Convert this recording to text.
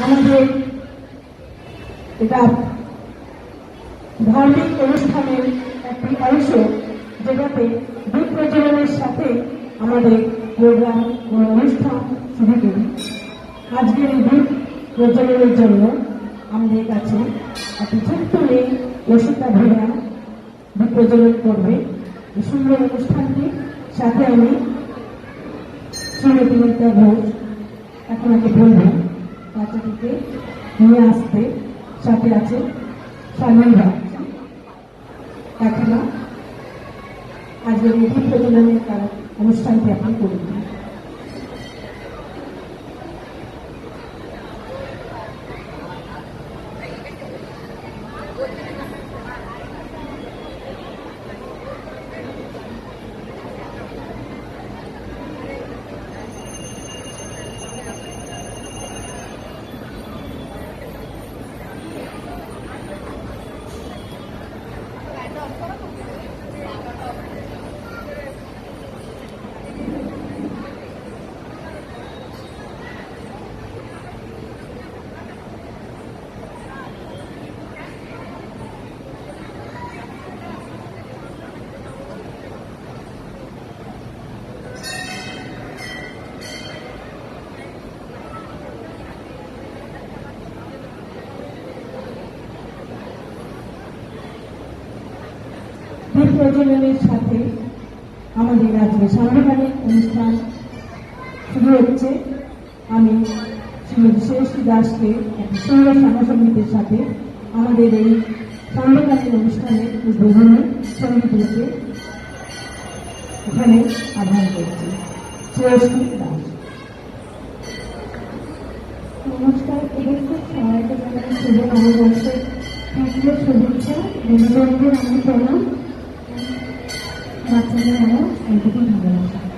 আমাদের এটা ধার্মিক অনুষ্ঠানের একটি অংশ, যেটাতে দ্বীপ প্রজ্বলনের সাথে আমাদের প্রোগ্রাম ও অনুষ্ঠান শুরু করি। আজকের এই দ্বীপ প্রজ্বলনের জন্য আমাদের কাছে একটি ছোট্ট মেয়ে রসিকা ভূঁইয়া দ্বীপ প্রজ্বলন করবে। এই সুন্দর অনুষ্ঠানটি সাথে আমি শ্রীমতী মিতা ঘোষ আপনাকে বলবো বাচ্চাটিকে নিয়ে আসতে। সাথে আছে স্বামীরা। এখন আজকের এই দ্বীপ প্রজ্বলনের অনুষ্ঠানটি আপনি করবেন। দ্বীপ প্রজ্বলনের সাথে আমাদের আজকে সাংবিধানিক অনুষ্ঠান শুরু হচ্ছে। আমি শ্রীমতী শ্রেষ্ঠী দাসকে একটি সুন্দর সঙ্গীতের সাথে আমাদের এই সাংবিধানিক অনুষ্ঠানের উদ্বোধনী সঙ্গীত রূপে এখানে আহ্বান করছি। শ্রেষ্ঠী দাস। নমস্কার, এদেরকে সবাইকে জানাই শুভ নববর্ষের তৃতীয় শুভেচ্ছা। বন্ধুবান্ধবদের আমার প্রণাম। বাচ্চাদের আমার এইটুকু ভালোবাসা।